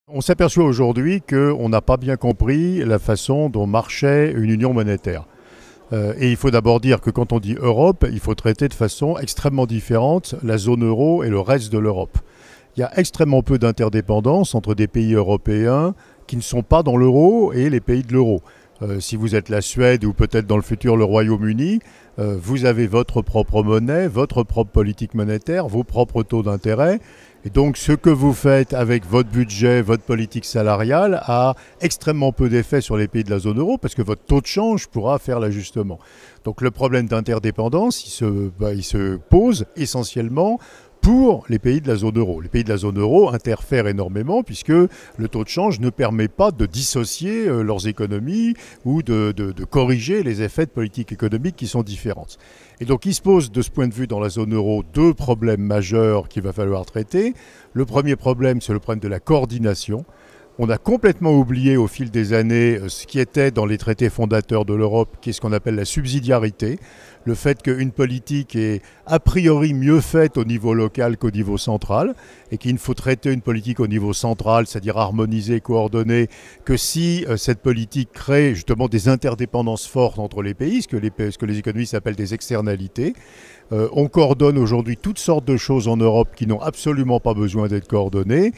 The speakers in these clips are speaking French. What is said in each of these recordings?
On s'aperçoit aujourd'hui qu'on n'a pas bien compris la façon dont marchait une union monétaire. Et il faut d'abord dire que quand on dit Europe, il faut traiter de façon extrêmement différente la zone euro et le reste de l'Europe. Il y a extrêmement peu d'interdépendance entre des pays européens qui ne sont pas dans l'euro et les pays de l'euro. Si vous êtes la Suède ou peut-être dans le futur le Royaume-Uni, vous avez votre propre monnaie, votre propre politique monétaire, vos propres taux d'intérêt. Et donc ce que vous faites avec votre budget, votre politique salariale a extrêmement peu d'effet sur les pays de la zone euro parce que votre taux de change pourra faire l'ajustement. Donc le problème d'interdépendance, il se pose essentiellement pour les pays de la zone euro. Les pays de la zone euro interfèrent énormément puisque le taux de change ne permet pas de dissocier leurs économies ou de corriger les effets de politique économique qui sont différentes. Et donc il se pose de ce point de vue dans la zone euro deux problèmes majeurs qu'il va falloir traiter. Le premier problème, c'est le problème de la coordination. On a complètement oublié au fil des années ce qui était dans les traités fondateurs de l'Europe, qui est ce qu'on appelle la subsidiarité. Le fait qu'une politique est a priori mieux faite au niveau local qu'au niveau central et qu'il ne faut traiter une politique au niveau central, c'est-à-dire harmonisée, coordonnée, que si cette politique crée justement des interdépendances fortes entre les pays, ce que les économistes appellent des externalités. On coordonne aujourd'hui toutes sortes de choses en Europe qui n'ont absolument pas besoin d'être coordonnées,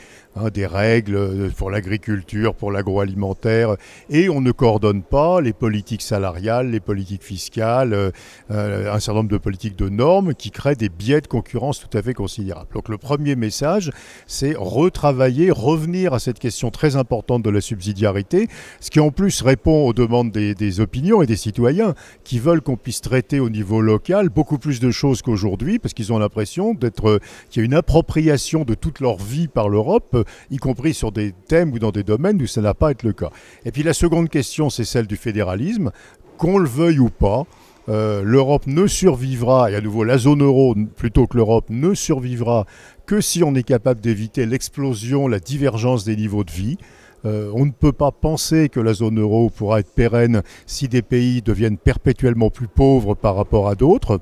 des règles pour l'agriculture, pour l'agroalimentaire, et on ne coordonne pas les politiques salariales, les politiques fiscales, un certain nombre de politiques de normes qui créent des biais de concurrence tout à fait considérables. Donc le premier message, c'est retravailler, revenir à cette question très importante de la subsidiarité, ce qui en plus répond aux demandes des opinions et des citoyens qui veulent qu'on puisse traiter au niveau local beaucoup plus de choses qu'aujourd'hui, parce qu'ils ont l'impression qu'il y a une appropriation de toute leur vie par l'Europe, y compris sur des thèmes ou dans des domaines où ça n'a pas été le cas. Et puis la seconde question, c'est celle du fédéralisme. Qu'on le veuille ou pas, l'Europe ne survivra, et à nouveau la zone euro plutôt que l'Europe ne survivra que si on est capable d'éviter l'explosion, la divergence des niveaux de vie. On ne peut pas penser que la zone euro pourra être pérenne si des pays deviennent perpétuellement plus pauvres par rapport à d'autres.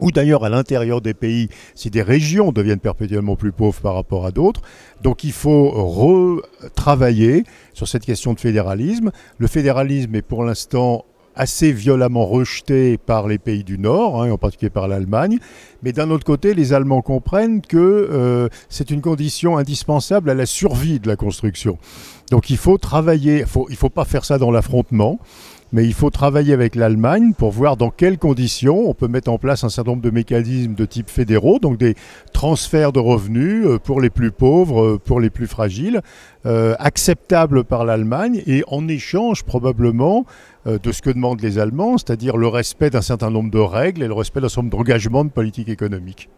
Ou d'ailleurs à l'intérieur des pays, si des régions deviennent perpétuellement plus pauvres par rapport à d'autres. Donc il faut retravailler sur cette question de fédéralisme. Le fédéralisme est pour l'instant assez violemment rejeté par les pays du Nord, en particulier par l'Allemagne. Mais d'un autre côté, les Allemands comprennent que c'est une condition indispensable à la survie de la construction. Donc il faut travailler, il faut pas faire ça dans l'affrontement. Mais il faut travailler avec l'Allemagne pour voir dans quelles conditions on peut mettre en place un certain nombre de mécanismes de type fédéraux, donc des transferts de revenus pour les plus pauvres, pour les plus fragiles, acceptables par l'Allemagne et en échange probablement de ce que demandent les Allemands, c'est-à-dire le respect d'un certain nombre de règles et le respect d'un certain nombre d'engagements de politique économique.